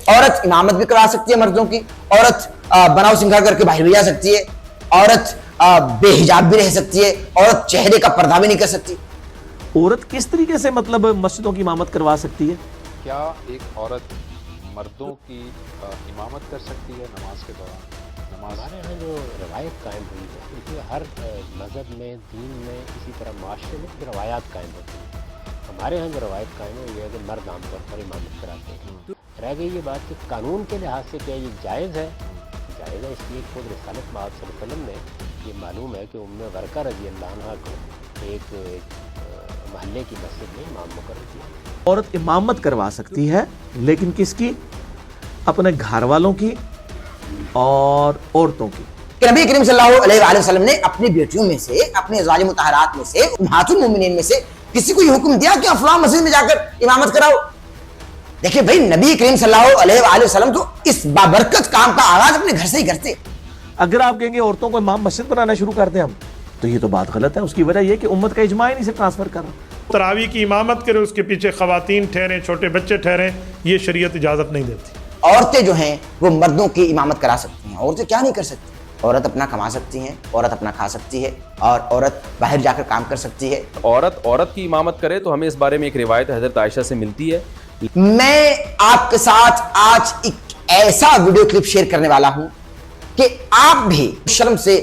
عورت امامت بھی کروا سکتی ہے مردوں کی, عورت بناؤ سنگھار کر کے باہر بھی جا سکتی ہے, عورت بے حجاب بھی رہ سکتی ہے, عورت چہرے کا پردہ بھی نہیں کر سکتی. عورت کس طریقے سے مطلب مسجدوں کی امامت کروا سکتی ہے؟ کیا ایک عورت مردوں کی امامت کر سکتی ہے نماز کے دوران؟ ہمارے یہاں جو روایت قائم ہوئی ہے, کیونکہ ہر مذہب میں, دین میں, اسی طرح معاشرے میں روایات قائم ہوتی ہیں. ہمارے یہاں جو روایت قائم ہے یہ ہے کہ مرد عام طور پر امامت کراتے ہیں. رہ گئی یہ بات کہ قانون کے لحاظ سے کیا یہ جائز ہے؟ جائز ہے, اس لیے خود رسالت مآب صلی اللہ علیہ وسلم نے یہ معلوم ہے کہ ام ورقہ رضی اللہ عنہ کو ایک محلے کی مسجد میں امام مقرر کیا. عورت امامت کروا سکتی ہے, لیکن کس کی؟ اپنے گھر والوں کی اور عورتوں کی. کہ نبی کریم صلی اللہ علیہ وآلہ وسلم نے اپنی بیٹیوں میں سے, اپنے ازواج مطہرات میں سے, امہات المومنین میں سے کسی کو یہ حکم دیا کہ فلاں مسجد میں جا کر امامت کراؤ؟ دیکھیں بھائی, نبی کریم صلی اللہ علیہ وآلہ وسلم تو اس بابرکت کام کا آغاز اپنے گھر سے ہی کرتے. اگر آپ کہیں گے عورتوں کو امام مسجد بنانا شروع کر دیں ہم, تو یہ تو بات غلط ہے. اس کی وجہ یہ کہ امت کا اجماع نہیں سے ٹرانسفر کر رہا. تراویح کی امامت کرے, اس کے پیچھے خواتین ٹھہریں, چھوٹے بچے ٹھہریں, یہ شریعت اجازت نہیں دیتی. عورتیں جو ہیں وہ مردوں کی امامت کرا سکتی ہیں. عورتیں کیا نہیں کر سکتی؟ عورت اپنا کما سکتی ہیں, عورت اپنا کھا سکتی ہے, اور عورت باہر جا کر کام کر سکتی ہے. عورت کی امامت کرے تو ہمیں اس بارے میں ایک روایت حضرت عائشہ سے ملتی ہے. میں آپ کے ساتھ آج ایک ایسا ویڈیو کلپ شیئر کرنے والا ہوں کہ آپ بھی شرم سے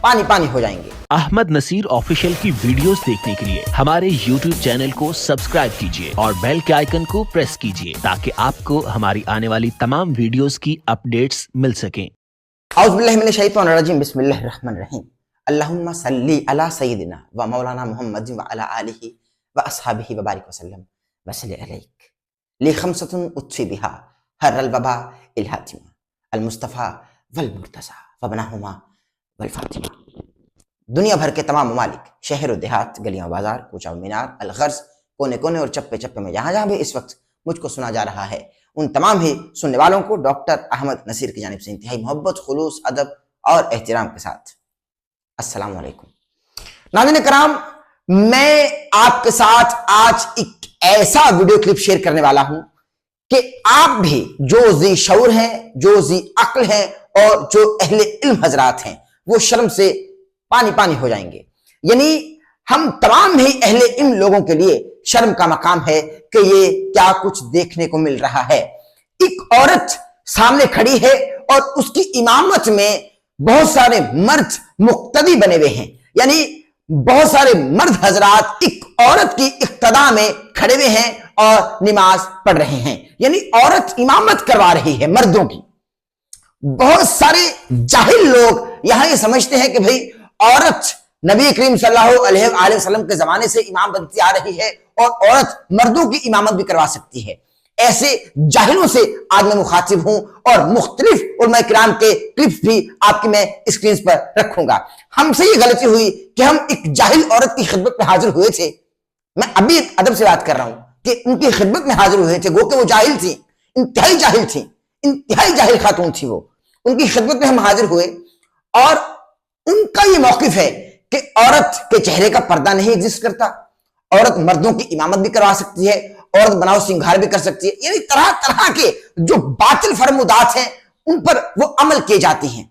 پانی پانی ہو جائیں گے. احمد نصیر آفیشیل کی ویڈیوز دیکھنے کے لیے ہمارے یوٹیوب چینل کو سبسکرائب کیجیے اور بیل کے آئیکن کو پریس کیجیے تاکہ آپ کو ہماری آنے والی تمام ویڈیوز کی اپڈیٹس مل سکیں. اعوذ باللہ من الشیطان الرجیم, بسم اللہ الرحمن الرحیم. اللہم صلی علی سیدنا و مولانا محمد و علی آلہ و اصحابہ وبارک وسلم وصلی علیک لی خمسۃ اطفی بہا حر الوبا الحاتمہ المصطفیٰ والمرتضیٰ وابنہما والفاطمہ. دنیا بھر کے تمام ممالک, شہر و دیہات, گلیاں و بازار, کوچہ و مینار, الغرض کونے کونے اور چپے چپے میں جہاں جہاں بھی اس وقت مجھ کو سنا جا رہا ہے, ان تمام ہی سننے والوں کو ڈاکٹر احمد نصیر کی جانب سے انتہائی محبت, خلوص, ادب اور احترام کے ساتھ السلام علیکم. ناظرین کرام, میں آپ کے ساتھ آج ایک ایسا ویڈیو کلپ شیئر کرنے والا ہوں کہ آپ بھی جو ذی شعور ہیں, جو ذی عقل ہیں اور جو اہل علم حضرات ہیں, وہ شرم سے پانی پانی ہو جائیں گے. یعنی ہم تمام ہی اہل علم لوگوں کے لیے شرم کا مقام ہے کہ یہ کیا کچھ دیکھنے کو مل رہا ہے. ایک عورت سامنے کھڑی ہے اور اس کی امامت میں بہت سارے مرد مقتدی بنے ہوئے ہیں. یعنی بہت سارے مرد حضرات ایک عورت کی اقتداء میں کھڑے ہوئے ہیں اور نماز پڑھ رہے ہیں. یعنی عورت امامت کروا رہی ہے مردوں کی. بہت سارے جاہل لوگ یہاں یہ سمجھتے ہیں کہ بھئی عورت نبی کریم صلی اللہ علیہ وآلہ وسلم کے زمانے سے امام بنتی آ رہی ہے اور عورت مردوں کی امامت بھی کروا سکتی ہے. ایسے جاہلوں سے آج میں مخاطب ہوں اور مختلف علماء کرام کے کلپس بھی آپ کی میں اسکرینز پر رکھوں گا. ہم سے یہ غلطی ہوئی کہ ہم ایک جاہل عورت کی خدمت میں حاضر ہوئے تھے. میں ابھی ادب سے بات کر رہا ہوں کہ ان کی خدمت میں حاضر ہوئے تھے, گو کہ وہ جاہل تھی, انتہائی جاہل تھی, انتہائی جاہل خاتون تھی وہ. ان کی خدمت میں ہم حاضر ہوئے اور ان کا یہ موقف ہے کہ عورت کے چہرے کا پردہ نہیں ایگزسٹ کرتا, عورت مردوں کی امامت بھی کروا سکتی ہے, عورت بناؤ سنگھار بھی کر سکتی ہے. یعنی طرح طرح کے جو باطل فرمودات ہیں ان پر وہ عمل کیے جاتی ہیں.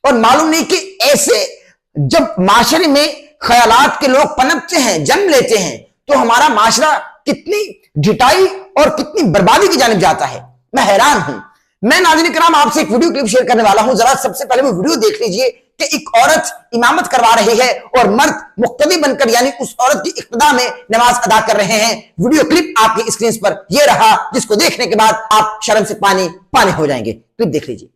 اور معلوم نہیں کہ ایسے جب معاشرے میں خیالات کے لوگ پنپتے ہیں, جنم لیتے ہیں, تو ہمارا معاشرہ کتنی ڈھٹائی اور کتنی بربادی کی جانب جاتا ہے. میں حیران ہوں. میں ناظرین کرام آپ سے ایک ویڈیو کلپ شیئر کرنے والا ہوں, ذرا سب سے پہلے وہ ویڈیو دیکھ لیجئے کہ ایک عورت امامت کروا رہی ہے اور مرد مقتدی بن کر یعنی اس عورت کی اقتداء میں نماز ادا کر رہے ہیں. ویڈیو کلپ آپ کی اسکرین پر یہ رہا, جس کو دیکھنے کے بعد آپ شرم سے پانی پانی ہو جائیں گے. کلپ دیکھ لیجئے.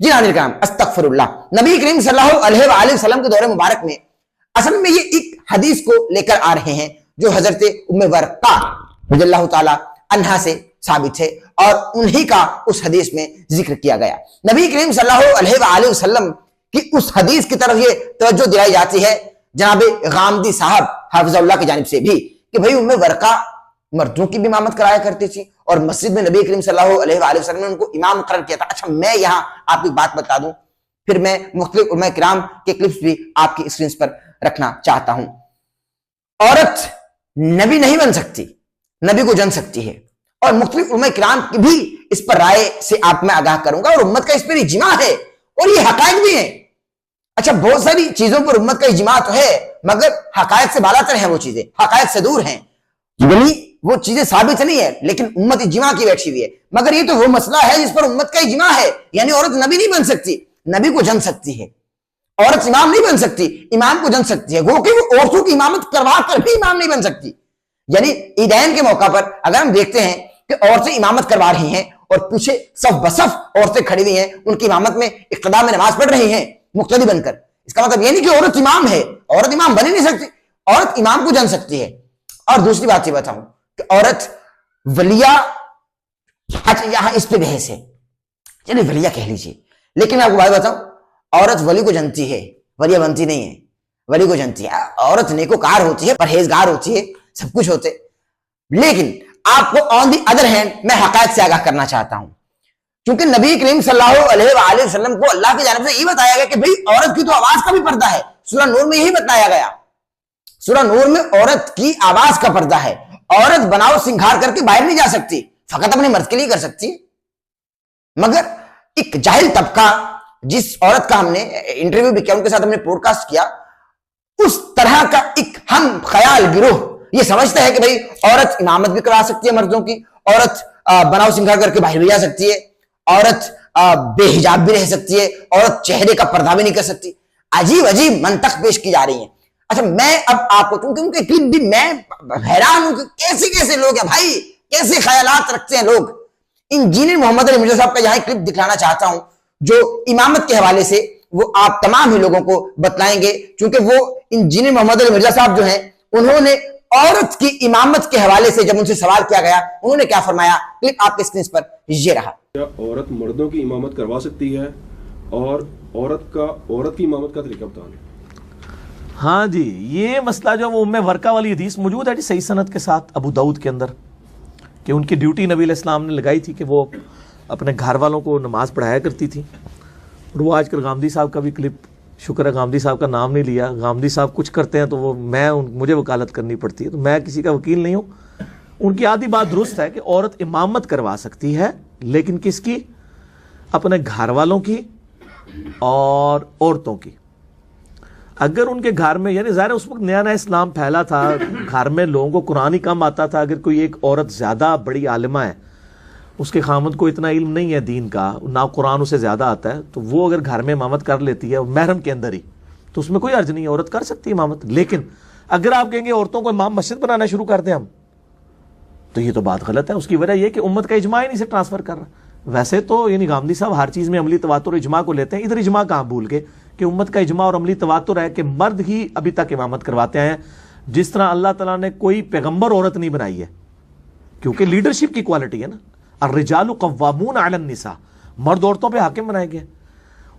جی ناظرین کرام, استغفر اللہ. نبی کریم صلی اللہ علیہ وآلہ وسلم کے دور مبارک میں اصل میں یہ ایک حدیث کو لے کر آ رہے ہیں جو حضرت ام ورقہ رضی اللہ تعالی عنہا سے ثابت ہے اور انہی کا اس حدیث میں ذکر کیا گیا. نبی کریم صلی اللہ علیہ وآلہ وسلم کی اس حدیث کی طرف یہ توجہ دلائی جاتی ہے جناب غامدی صاحب حافظ اللہ کی جانب سے بھی کہ بھئی ام ورقہ مردوں کی بھی امامت کرایا کرتی تھی اور مسجد میں نبی کریم صلی اللہ علیہ وآلہ وسلم نے ان کو امام مقرر کیا تھا. اچھا میں یہاں آپ کو بات بتا دوں, پھر میں مختلف علماء کرام کے کلپس بھی آپ کی اسکرین پر رکھنا چاہتا ہوں. عورت نبی نہیں بن سکتی, نبی کو جن سکتی ہے, اور مختلف علماء کرام کی بھی اس پر رائے سے آپ میں آگاہ کروں گا, اور امت کا اس پر اجماع ہے اور یہ حقائق بھی ہیں. اچھا بہت ساری چیزوں پر امت کا اجماع تو ہے مگر حقائق سے بالاتر ہیں, وہ چیزیں حقائق سے دور ہیں, یعنی وہ چیزیں ثابت نہیں ہے لیکن امت اجماع کی بیٹھی ہوئی ہے. مگر یہ تو وہ مسئلہ ہے جس پر امت کا اجماع ہے, یعنی عورت نبی نہیں بن سکتی, نبی کو جن سکتی ہے. عورت امام نہیں بن سکتی, امام کو جن سکتی ہے. گو کہ وہ عورتوں کی امامت کروا کر بھی امام نہیں بن سکتی. یعنی عیدین کے موقع پر اگر ہم دیکھتے ہیں کہ عورتیں امامت کروا رہی ہیں اور پیچھے صف بصف عورتیں کھڑی ہوئی ہیں, ان کی امامت میں اقتداء میں نماز پڑھ رہی ہیں مقتدی بن کر, اس کا مطلب یہ نہیں کہ عورت امام ہے, عورت امام بن ہی نہیں سکتی, عورت امام کو جن سکتی ہے. اور دوسری بات یہ بتاؤں کہ عورت ولیہ, اچھا یہاں اس پہ بحث ہے, چلیے ولیہ کہہ لیجیے, لیکن آپ کو بات بتاؤں عورت ولی کو جنتی ہے, ولیہ بنتی نہیں ہے, ولی کو جنتی ہے. عورت نیکوکار ہوتی ہے, پرہیزگار ہوتی ہے, سب کچھ ہوتے. لیکن آپ کو آن دی ادر ہینڈ میں حقائق سے آگاہ کرنا چاہتا ہوں, کیونکہ نبی کریم صلی اللہ علیہ وآلہ وسلم کو اللہ کی جانب سے یہ بتایا گیا کہ بھئی عورت کی تو آواز کا بھی پردہ ہے. سورہ نور میں یہی بتایا گیا, سورہ نور میں عورت کی آواز کا پردہ ہے. عورت بناؤ سنگھار کر کے باہر نہیں جا سکتی, فقط اپنے مرد کے لیے کر سکتی. مگر ایک جاہل طبقہ, جس عورت کا ہم نے انٹرویو بھی کیا, ان کے ساتھ ہم نے پوڈ کاسٹ کیا, اس طرح کا ایک ہم خیال گروہ یہ سمجھتا ہے کہ بھئی عورت امامت بھی کرا سکتی ہے مردوں کی, عورت بناؤ سنگھار کر کے باہر بھی جا سکتی ہے, عورت بے حجاب بھی رہ سکتی ہے, عورت چہرے کا پردہ بھی نہیں کر سکتی. عجیب عجیب منطق پیش کی جا رہی ہیں. اچھا میں اب آپ کو, کیونکہ ان کے کلپ بھی میں حیران ہوں کہ کیسے کیسے لوگ ہیں بھائی, کیسے خیالات رکھتے ہیں لوگ. انجینئر محمد علی مرزا صاحب کا یہاں کلپ دکھلانا چاہتا ہوں جو امامت کے حوالے سے وہ آپ تمام ہی لوگوں کو بتلائیں گے, کیونکہ وہ انجینئر محمد علی مرزا صاحب جو ہیں انہوں نے عورت کی امامت کے حوالے سے جب ان سے سوال کیا گیا انہوں نے کیا فرمایا, کلپ آپ کے اسکرین پر یہ رہا. کیا عورت مردوں کی امامت کروا سکتی ہے, اور عورت کی امامت کا طریقہ بتانا. ہاں جی, یہ مسئلہ جو وہ ام ورقہ والی حدیث موجود ہے جی صحیح سند کے ساتھ ابو داؤد کے اندر, کہ ان کی ڈیوٹی نبی علیہ السلام نے لگائی تھی کہ وہ اپنے گھر والوں کو نماز پڑھایا کرتی تھی. اور وہ آج کل غامدی صاحب کا بھی کلپ, شکر ہے غامدی صاحب کا نام نہیں لیا, غامدی صاحب کچھ کرتے ہیں تو وہ مجھے وکالت کرنی پڑتی ہے, تو میں کسی کا وکیل نہیں ہوں. ان کی آدھی بات درست ہے کہ عورت امامت کروا سکتی ہے, لیکن کس کی, اپنے گھر والوں کی اور عورتوں کی. اگر ان کے گھر میں, یعنی ظاہر اس وقت نیا نیا اسلام پھیلا تھا, گھر میں لوگوں کو قرآن ہی کم آتا تھا. اگر کوئی ایک عورت زیادہ بڑی عالمہ ہے, اس کے خامد کو اتنا علم نہیں ہے دین کا, نہ قرآن اسے زیادہ آتا ہے, تو وہ اگر گھر میں امامت کر لیتی ہے محرم کے اندر ہی, تو اس میں کوئی حرج نہیں ہے, عورت کر سکتی ہے امامت. لیکن اگر آپ کہیں گے عورتوں کو امام مسجد بنانا شروع کر دیں ہم, تو یہ تو بات غلط ہے. اس کی وجہ یہ کہ امت کا اجماع ہی نہیں سے ٹرانسفر کر رہا. ویسے تو یعنی غامدی صاحب ہر چیز میں عملی تواتر اجماع کو لیتے ہیں, ادھر اجماع کہاں بھول گئے کہ امت کا اجماع اور عملی تواتر ہے کہ مرد ہی ابھی تک امامت کرواتے ہیں. جس طرح اللہ تعالیٰ نے کوئی پیغمبر عورت نہیں بنائی ہے, کیونکہ لیڈرشپ کی کوالٹی ہے نا, الرجال قوامون علی النساء, مرد عورتوں پہ حاکم بنائے گئے.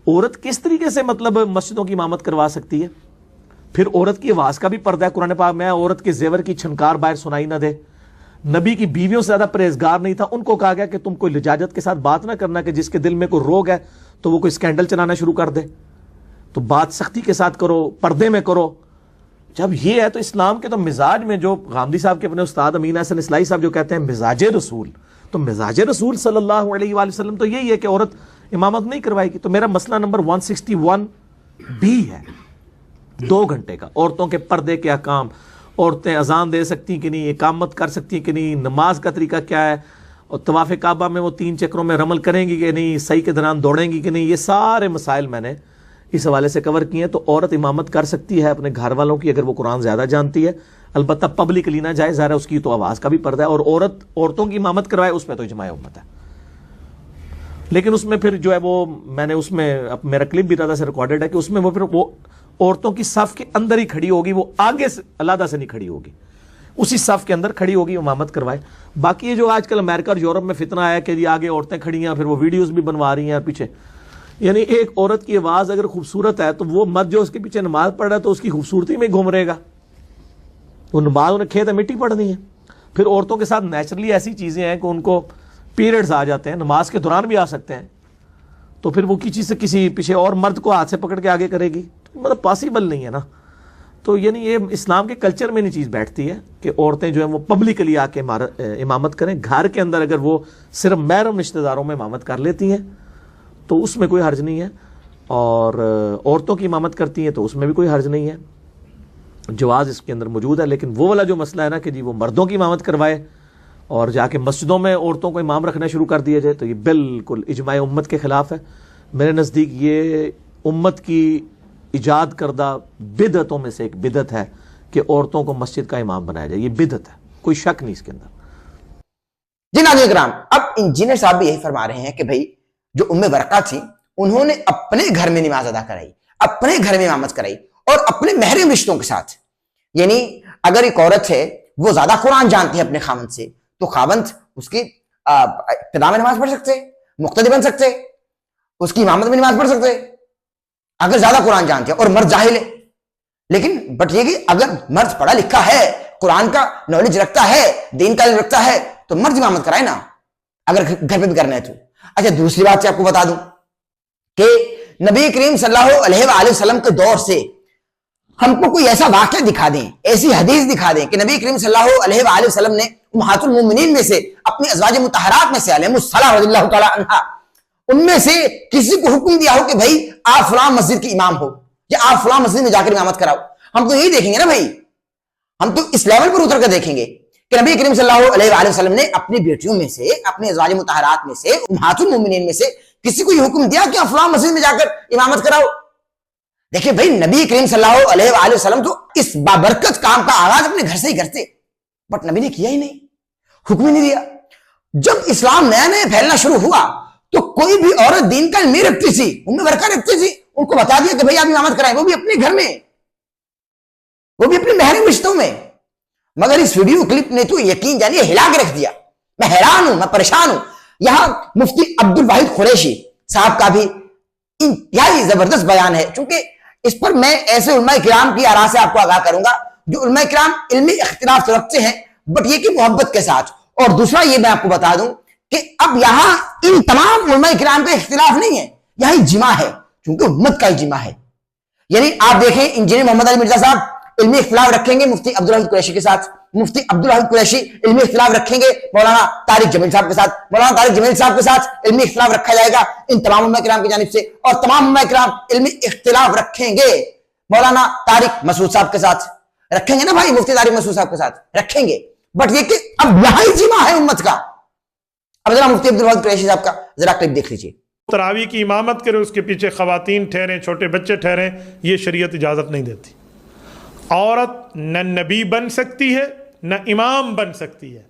عورت کس طریقے سے مطلب مسجدوں کی امامت کروا سکتی ہے؟ پھر عورت کی آواز کا بھی پردہ ہے قرآن پاک میں, عورت کے زیور کی چھنکار باہر سنائی نہ دے. نبی کی بیویوں سے زیادہ پرہیزگار نہیں تھا, ان کو کہا گیا کہ تم کوئی لجاجت کے ساتھ بات نہ کرنا, کہ جس کے دل میں کوئی روگ ہے تو وہ کوئی اسکینڈل چلانا شروع کر دے. تو بات سختی کے ساتھ کرو, پردے میں کرو. جب یہ ہے تو اسلام کے تو مزاج میں, جو غامدی صاحب کے اپنے استاد امین حسن اصلاحی صاحب جو کہتے ہیں مزاج رسول, تو مزاج رسول صلی اللہ علیہ وآلہ وسلم تو یہی ہے کہ عورت امامت نہیں کروائے گی. تو میرا مسئلہ نمبر 161 بھی ہے 2 گھنٹے کا, عورتوں کے پردے کے احکام, عورتیں اذان دے سکتی کہ نہیں, اقامت کر سکتی کہ نہیں, نماز کا طریقہ کیا ہے, اور طواف کعبہ میں وہ 3 چکروں میں رمل کریں گی کہ نہیں, صحیح کے دوران دوڑیں گی کہ نہیں. یہ سارے مسائل میں نے اس حوالے سے کور کیے ہیں. تو عورت امامت کر سکتی ہے اپنے گھر والوں کی اگر وہ قرآن زیادہ جانتی ہے, البتہ پبلکلی نہ جائے, ظاہر ہے اس کی تو آواز کا بھی پردہ ہے. اور عورتوں کی امامت کروائے اس پہ تو اجماع امت ہے. لیکن اس میں پھر جو ہے وہ میں نے اس میں میرا کلپ بھی زیادہ سے ریکارڈڈ ہے کہ اس میں وہ پھر وہ عورتوں کی صف کے اندر ہی کھڑی ہوگی, وہ آگے سے علیحدہ سے نہیں کھڑی ہوگی, اسی صف کے اندر کھڑی ہوگی, امامت کروائے. باقی یہ جو آج کل امریکہ اور یورپ میں فتنہ آیا کہ جی آگے عورتیں کھڑی ہیں, پھر وہ ویڈیوز بھی بنوا رہی ہیں پیچھے, یعنی ایک عورت کی آواز اگر خوبصورت ہے تو وہ مرد جو اس کے پیچھے نماز پڑھ رہا ہے تو اس کی خوبصورتی میں گھوم رہے گا, وہ نماز انہیں کھیت مٹی پڑھنی ہے. پھر عورتوں کے ساتھ نیچرلی ایسی چیزیں ہیں کہ ان کو پیریڈز آ جاتے ہیں, نماز کے دوران بھی آ سکتے ہیں, تو پھر وہ کسی سے کسی پیچھے اور مرد کو ہاتھ سے پکڑ کے آگے کرے گی, مطلب پاسبل نہیں ہے نا. تو یعنی یہ اسلام کے کلچر میں نہیں چیز بیٹھتی ہے کہ عورتیں جو ہیں وہ پبلکلی آ کے امامت کریں. گھر کے اندر اگر وہ صرف محرم رشتہ داروں میں امامت کر لیتی ہیں تو اس میں کوئی حرج نہیں ہے, اور عورتوں کی امامت کرتی ہیں تو اس میں بھی کوئی حرج نہیں ہے, جواز اس کے اندر موجود ہے. لیکن وہ والا جو مسئلہ ہے نا کہ جی وہ مردوں کی امامت کروائے اور جا کے مسجدوں میں عورتوں کو امام رکھنا شروع کر دیا جائے, تو یہ بالکل اجماع امت کے خلاف ہے. میرے نزدیک یہ امت کی ایجاد کردہ بدعتوں میں سے ایک بدعت ہے کہ عورتوں کو مسجد کا امام بنایا جائے, یہ بدعت ہے, کوئی شک نہیں اس کے اندر. جی ناظرین کرام, اب انجینئر صاحب بھی یہی فرما رہے ہیں کہ بھائی جو ام ورقہ تھی انہوں نے اپنے گھر میں نماز ادا کرائی, اپنے گھر میں امامت کرائی اور اپنے محرم رشتوں کے ساتھ. یعنی اگر ایک عورت ہے وہ زیادہ قرآن جانتی ہے اپنے خاوند سے تو خاوند اس کی ابتدا میں نماز پڑھ سکتے, مقتدی بن سکتے, اس کی امامت میں نماز پڑھ سکتے اگر زیادہ قرآن جانتے ہیں, اور مرد جاہل ہے. لیکن بٹ یہ کہ اگر مرد پڑھا لکھا ہے, قرآن کا نالج رکھتا ہے, دین کا علم رکھتا ہے, تو مرد امامت کرائے نا اگر گھر پہ بھی کرنا ہے تو. اچھا دوسری بات سے آپ کو بتا دوں کہ نبی کریم صلی اللہ علیہ وآلہ وسلم کے دور سے ہم کو کوئی ایسا واقعہ دکھا دیں, ایسی حدیث دکھا دیں کہ نبی کریم صلی اللہ علیہ وآلہ وسلم نے امہات المومنین میں سے, اپنی ازواج مطہرات میں سے علیہم الصلاۃ رضی اللہ تعالی عنہا, ان میں سے کسی کو حکم دیا ہو کہ بھائی آپ فلاں مسجد کی امام ہو یا آپ فلاں مسجد میں جا کر امامت کراؤ. ہم تو یہی دیکھیں گے نا بھائی, ہم تو اس لیول پر اتر کر دیکھیں گے کہ نبی کریم صلی اللہ علیہ وآلہ وسلم نے اپنی بیٹیوں میں سے, اپنے ازواج مطہرات میں سے, امہات المومنین میں سے کسی کو یہ حکم دیا کہ آپ فلاں مسجد میں جا کر امامت کراؤ. دیکھیں بھائی نبی کریم صلی اللہ علیہ وآلہ وسلم تو اس بابرکت کام کا آغاز اپنے گھر سے ہی کرتے, بٹ نبی نے کیا ہی نہیں, حکم ہی نہیں دیا. جب اسلام نیا نیا پھیلنا شروع ہوا تو کوئی بھی عورت دین کا علم نہیں رکھتی تھی, ام ورقہ رکھتی تھی, ان کو بتا دیا کہ بھائی آپ امامت کرائیں, وہ بھی اپنے گھر میں, وہ بھی اپنے محرم رشتوں میں. مگر اس ویڈیو کلپ نے تو یقین جانیے ہلا کے رکھ دیا. میں حیران ہوں, میں پریشان ہوں. یہاں مفتی عبد الواحد قریشی صاحب کا بھی انتہائی زبردست بیان ہے, چونکہ اس پر میں ایسے علماء کرام کی آراء سے آپ کو آگاہ کروں گا جو علماء کرام علمی اختلاف تو رکھتے ہیں بٹ یہ کہ محبت کے ساتھ. اور دوسرا یہ میں آپ کو بتا دوں کہ اب یہاں ان تمام علماء کرام کا اختلاف نہیں ہے, یہاں اجماع ہے, چونکہ امت کا اجماع ہے. یعنی آپ دیکھیں انجینئر محمد علی مرزا صاحب علمی اختلاف رکھیں گے مفتی عبد الواحد قریشی کے ساتھ, مفتی عبد الواحد قریشی علمی اختلاف رکھیں گے مولانا طارق جمیل صاحب کے ساتھ, مولانا طارق جمیل صاحب کے ساتھ علمی اختلاف رکھا جائے گا ان تمام علماء کرام کی جانب سے, اور تمام علماء کرام علمی اختلاف رکھیں گے مولانا طارق مسعود صاحب کے ساتھ, رکھیں گے نا بھائی, مفتی طارق مسعود صاحب کے ساتھ رکھیں گے. بٹ یہ کہ اب یہاں اجماع ہے امت کا. اب ذرا مفتی عبد الواحد قریشی صاحب کا ذرا کلپ دیکھ لیجیے. تراویح کی امامت کرے, اس کے پیچھے خواتین ٹھہریں, چھوٹے بچے ٹھہریں, یہ شریعت اجازت نہیں دیتی. عورت نہ نبی بن سکتی ہے نہ امام بن سکتی ہے.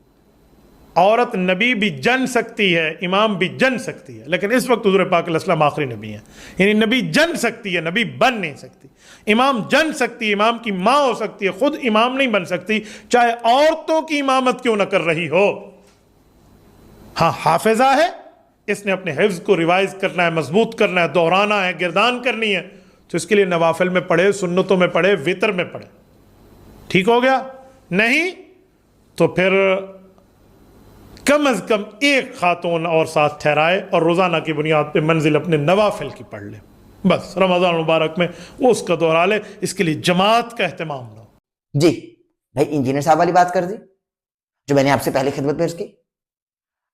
عورت نبی بھی جن سکتی ہے, امام بھی جن سکتی ہے, لیکن اس وقت حضور پاک علیہ السلام آخری نبی ہیں. یعنی نبی جن سکتی ہے, نبی بن نہیں سکتی. امام جن سکتی ہے, امام کی ماں ہو سکتی ہے, خود امام نہیں بن سکتی چاہے عورتوں کی امامت کیوں نہ کر رہی ہو. ہاں حافظہ ہے, اس نے اپنے حفظ کو ریوائز کرنا ہے, مضبوط کرنا ہے, دہرانا ہے, گردان کرنی ہے, تو اس کے لیے نوافل میں پڑھے, سنتوں میں پڑھے, وتر میں پڑھے. ٹھیک ہو گیا؟ نہیں تو پھر کم از کم ایک خاتون اور ساتھ ٹھہرائے اور روزانہ کی بنیاد پہ منزل اپنے نوافل کی پڑھ لے. بس رمضان مبارک میں وہ اس کا دہرا لے, اس کے لیے جماعت کا اہتمام نہ ہو. جی بھائی انجینئر صاحب والی بات کر دی جو میں نے آپ سے پہلے خدمت پیش کی.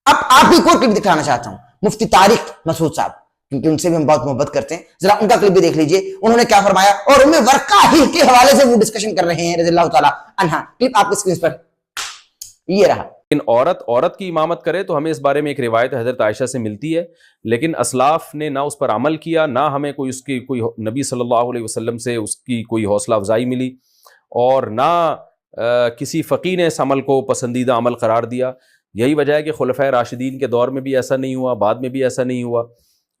اب آپ ہی کو کلپ دکھانا چاہتا ہوں مفتی طارق مسعود صاحب, کیونکہ ان سے بھی ہم بہت محبت کرتے ہیں. ذرا ان کا کلپ بھی دیکھ لیجئے, انہوں نے کیا فرمایا, اور ام ورقہ ہی کے حوالے سے وہ ڈسکشن کر رہے ہیں رضی اللہ تعالی عنہا. کلپ آپ کی اسکرین پر یہ رہا. لیکن عورت کی امامت کرے تو ہمیں اس بارے میں ایک روایت حضرت عائشہ سے ملتی ہے, لیکن اسلاف نے نہ اس پر عمل کیا, نہ ہمیں کوئی اس کی کوئی نبی صلی اللہ علیہ وسلم سے اس کی کوئی حوصلہ افزائی ملی, اور نہ کسی فقی نے اس عمل کو پسندیدہ عمل قرار دیا. یہی وجہ ہے کہ خلفائے راشدین کے دور میں بھی ایسا نہیں ہوا, بعد میں بھی ایسا نہیں ہوا,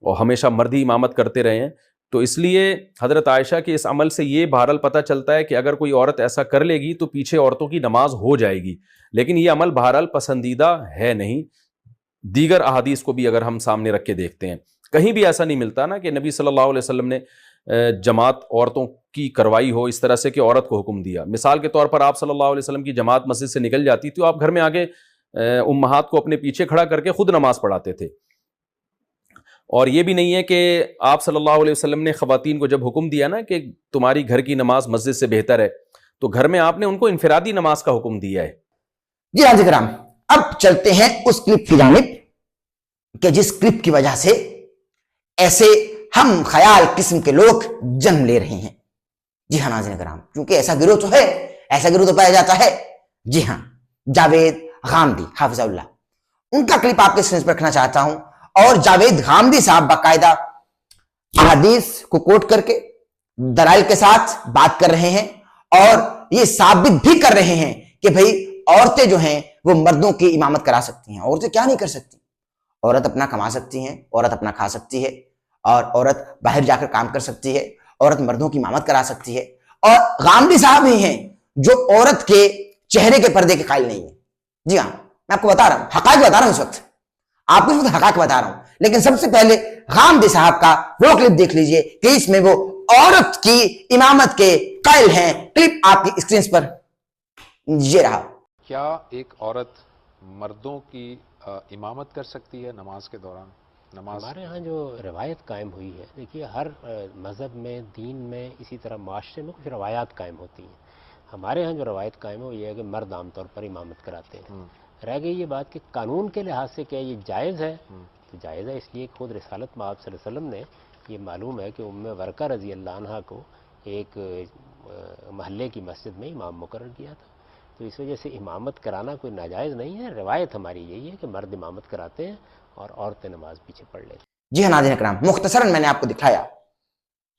اور ہمیشہ مرد ہی امامت کرتے رہے ہیں. تو اس لیے حضرت عائشہ کے اس عمل سے یہ بہرحال پتہ چلتا ہے کہ اگر کوئی عورت ایسا کر لے گی تو پیچھے عورتوں کی نماز ہو جائے گی، لیکن یہ عمل بہرحال پسندیدہ ہے نہیں۔ دیگر احادیث کو بھی اگر ہم سامنے رکھ کے دیکھتے ہیں، کہیں بھی ایسا نہیں ملتا نا کہ نبی صلی اللہ علیہ وسلم نے جماعت عورتوں کی کروائی ہو اس طرح سے کہ عورت کو حکم دیا۔ مثال کے طور پر آپ صلی اللہ علیہ وسلم کی جماعت مسجد سے نکل جاتی تو آپ گھر میں آگے امہات کو اپنے پیچھے کھڑا کر کے خود نماز پڑھاتے تھے۔ اور یہ بھی نہیں ہے کہ آپ صلی اللہ علیہ وسلم نے خواتین کو جب حکم دیا نا کہ تمہاری گھر کی نماز مسجد سے بہتر ہے، تو گھر میں آپ نے ان کو انفرادی نماز کا حکم دیا ہے۔ جی ہاں کرام، اب چلتے ہیں اس کلپ کی جانب کہ جس کلپ کی وجہ سے ایسے ہم خیال قسم کے لوگ جنم لے رہے ہیں۔ جی ہاں ناظرین کرام، کیونکہ ایسا گروہ تو ہے، ایسا گروہ تو پایا جاتا ہے۔ جی ہاں، جاوید غامدی حافظ اللہ، ان کا کلپ آپ کے اسکرین پر رکھنا چاہتا ہوں۔ اور جاوید غامدی صاحب باقاعدہ احادیث کو کوٹ کر کے دلائل کے ساتھ بات کر رہے ہیں اور یہ ثابت بھی کر رہے ہیں کہ بھئی عورتیں جو ہیں وہ مردوں کی امامت کرا سکتی ہیں۔ عورتیں کیا نہیں کر سکتی؟ عورت اپنا کما سکتی ہیں، عورت اپنا کھا سکتی ہے، اور عورت باہر جا کر کام کر سکتی ہے، عورت مردوں کی امامت کرا سکتی ہے۔ اور غامدی صاحب ہی ہیں جو عورت کے چہرے کے پردے کے قائل نہیں ہیں۔ جی ہاں، میں آپ کو بتا رہا ہوں، حقائق بتا رہا ہوں، اس وقت آپ کو حقائق بتا رہا ہوں، لیکن سب سے پہلے غامدی صاحب کا وہ کلپ دیکھ لیجئے کہ اس میں وہ عورت کی امامت کے قائل ہیں۔ کلپ آپ کی اسکرین پر یہ رہا۔ کیا ایک عورت مردوں کی امامت کر سکتی ہے نماز کے دوران؟ نماز ہمارے ہاں جو روایت قائم ہوئی ہے، دیکھیے ہر مذہب میں، دین میں، اسی طرح معاشرے میں کچھ روایات قائم ہوتی ہیں۔ ہمارے ہاں جو روایت قائم ہے وہ یہ ہے کہ مرد عام طور پر امامت کراتے ہیں۔ رہ گئی یہ بات کہ قانون کے لحاظ سے کیا یہ جائز ہے؟ تو جائز ہے، اس لیے خود رسالت مآب صلی اللہ علیہ وسلم نے یہ معلوم ہے کہ ام ورقہ رضی اللہ عنہ کو ایک محلے کی مسجد میں امام مقرر کیا تھا۔ تو اس وجہ سے امامت کرانا کوئی ناجائز نہیں ہے۔ روایت ہماری یہی ہے کہ مرد امامت کراتے ہیں اور عورتیں نماز پیچھے پڑھ لیتی ہیں۔ جی ہاں ناظرین اکرام، مختصراً میں نے آپ کو دکھایا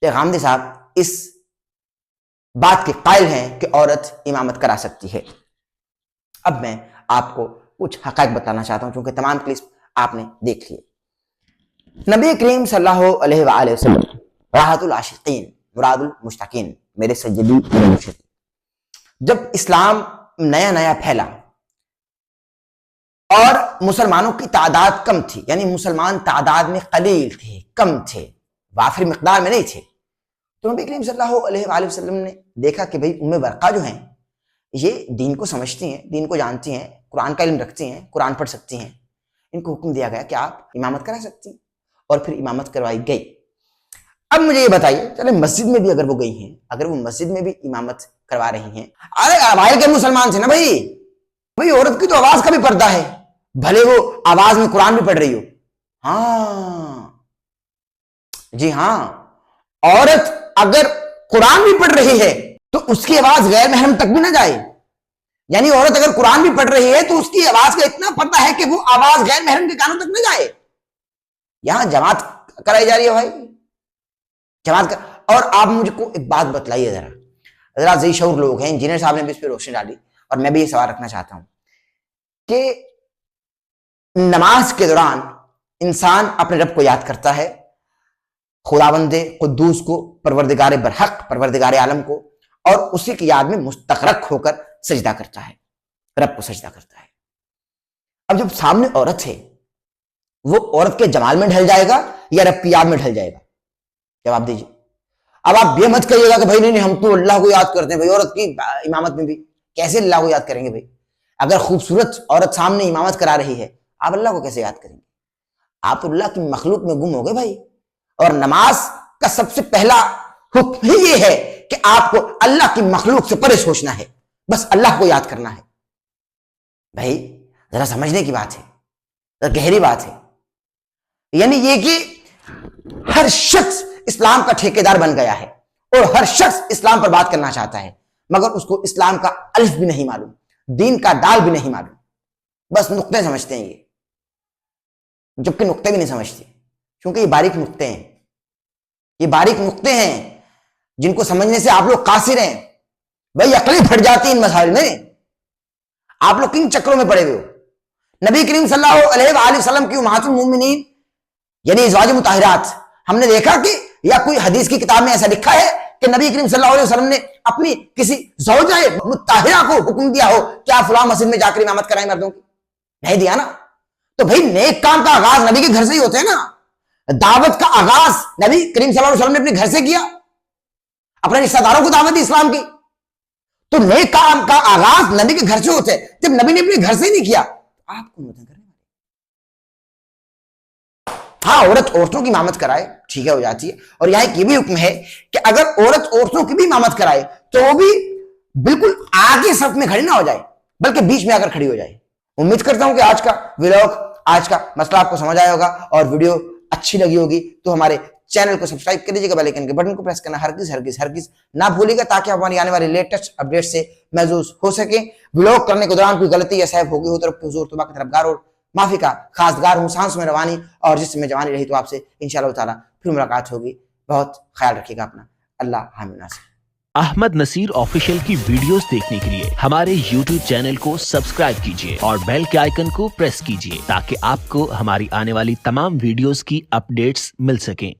کہ غامدی صاحب اس بات کے قائل ہیں کہ عورت امامت کرا سکتی ہے۔ اب میں آپ کو کچھ حقائق بتانا چاہتا ہوں، چونکہ تمام کلپس آپ نے دیکھ لیے۔ نبی کریم صلی اللہ علیہ وآلہ وسلم راحت العاشقین مراد المشتاقین، میرے سیدی میرے مرشد، جب اسلام نیا نیا پھیلا اور مسلمانوں کی تعداد کم تھی، یعنی مسلمان تعداد میں قلیل تھے، کم تھے، وافر مقدار میں نہیں تھے، تو نبی کریم صلی اللہ علیہ وآلہ وسلم نے دیکھا کہ بھئی ام ورقہ جو ہیں یہ دین کو سمجھتی ہیں، دین کو جانتی ہیں، قرآن کا علم رکھتی ہیں، قرآن پڑھ سکتی ہیں، ان کو حکم دیا گیا کہ آپ امامت کرا سکتی ہیں، اور پھر امامت کروائی گئی۔ اب مجھے یہ بتائیے، چلے مسجد میں بھی اگر وہ گئی ہیں، اگر وہ مسجد میں بھی امامت کروا رہی ہیں، ارے باہر کے مسلمان تھے نا بھئی عورت کی تو آواز کا بھی پردہ ہے، بھلے وہ آواز میں قرآن بھی پڑھ رہی ہو۔ ہاں جی ہاں، عورت اگر قرآن بھی پڑھ رہی ہے تو اس کی آواز غیر محرم تک بھی نہ جائے، یعنی عورت اگر قرآن بھی پڑھ رہی ہے تو اس کی آواز کا اتنا پردہ ہے کہ وہ آواز غیر محرم کے کانوں تک نہ جائے۔ یہاں جماعت کرائی جا رہی ہے بھائی، جماعت اور آپ مجھ کو ایک بات بتلائیے، ذرا ذی شعور لوگ ہیں، انجینئر صاحب نے بھی اس پہ روشنی ڈالی، اور میں بھی یہ سوال رکھنا چاہتا ہوں کہ نماز کے دوران انسان اپنے رب کو یاد کرتا ہے، خداوند قدوس کو، پروردگار برحق، پروردگار عالم کو، اور اسی کی یاد میں مستغرق ہو کر سجدہ کرتا ہے، رب کو سجدہ کرتا ہے۔ اب جب سامنے عورت ہے، وہ عورت کے جمال میں ڈھل جائے گا یا رب کی یاد میں ڈھل جائے گا؟ جواب دیجیے۔ اب آپ یہ مت کہیے گا کہ بھائی نہیں ہم تو اللہ کو یاد کرتے ہیں، بھائی عورت کی امامت میں بھی کیسے اللہ کو یاد کریں گے؟ بھائی اگر خوبصورت عورت سامنے امامت کرا رہی ہے، آپ اللہ کو کیسے یاد کریں گے؟ آپ اللہ کی مخلوق میں گم ہو گئے بھائی۔ اور نماز کا سب سے پہلا حکم ہی یہ ہے کہ آپ کو اللہ کی مخلوق سے پرے سوچنا ہے، بس اللہ کو یاد کرنا ہے۔ بھائی ذرا سمجھنے کی بات ہے، ذرا گہری بات ہے، یعنی یہ کہ ہر شخص اسلام کا ٹھیکیدار بن گیا ہے اور ہر شخص اسلام پر بات کرنا چاہتا ہے، مگر اس کو اسلام کا الف بھی نہیں معلوم، دین کا دال بھی نہیں معلوم، بس نقطے سمجھتے ہیں یہ، جبکہ نقطے بھی نہیں سمجھتے، کیونکہ یہ باریک نقطے ہیں، یہ باریک نقطے ہیں جن کو سمجھنے سے آپ لوگ قاصر ہیں۔ بھائی عقلیں پھٹ جاتی ہیں ان مسائل میں، آپ لوگ کن چکروں میں پڑے ہوئے ہو؟ نبی کریم صلی اللہ علیہ وآلہ وسلم کی امہات المومنین یعنی ازواج مطہرات، ہم نے دیکھا کہ یا کوئی حدیث کی کتاب میں ایسا لکھا ہے کہ نبی کریم صلی اللہ علیہ وسلم نے اپنی کسی زوجہ مطہرہ کو حکم دیا ہو کیا فلاں مسجد میں جا کر امامت کرائیں مردوں کی؟ نہیں دیا نا. تو بھائی نیک کام کا آغاز نبی کے گھر سے ہی ہوتے ہیں نا. دعوت کا آغاز نبی کریم صلی اللہ علیہ وسلم نے اپنے گھر سے کیا, اپنے رشتہ داروں کو دعوت دی اسلام کی. تو نیک کام کا آغاز نبی کے گھر سے ہوتے ہیں. جب نبی نے اپنے گھر سے ہی نہیں کیا آپ کون ہوتے ہیں کرنے والے؟ ہاں عورت عورتوں کی امامت کرائے ٹھیک ہے, ہو جاتی ہے. اور یہاں ایک یہ بھی حکم ہے کہ اگر عورت عورتوں کی بھی امامت کرائے تو وہ بھی بالکل آگے صف میں کھڑی نہ ہو جائے بلکہ بیچ میں آ کر کھڑی ہو جائے. امید کرتا ہوں کہ آج کا ولاگ, آج کا مسئلہ آپ کو سمجھ آیا ہوگا اور ویڈیو اچھی لگی ہوگی تو ہمارے چینل کو سبسکرائب کر لیجیے گا, بیل آئیکن کے بٹن کو پریس کرنا ہرگز نہ بھولیے گا تاکہ ہماری آنے والی لیٹسٹ اپڈیٹ سے محظوظ ہو سکیں. ولاگ کرنے کے دوران کوئی غلطی یا سہو ہوگی ہو تو رب کے حضور توبہ کی طرفگار اور معافی کا خواستگار ہوں. سانس میں روانی اور جسم میں جوانی رہی تو آپ سے انشاءاللہ تعالی پھر ملاقات ہوگی. بہت خیال رکھیے گا اپنا. اللہ حامد ناصر. احمد نصیر آفیشیل کی ویڈیوز دیکھنے کے لیے ہمارے یوٹیوب چینل کو سبسکرائب کیجیے اور بیل کے آئیکن کو پریس کیجیے تاکہ آپ کو ہماری آنے والی تمام ویڈیوز کی اپڈیٹس مل سکیں.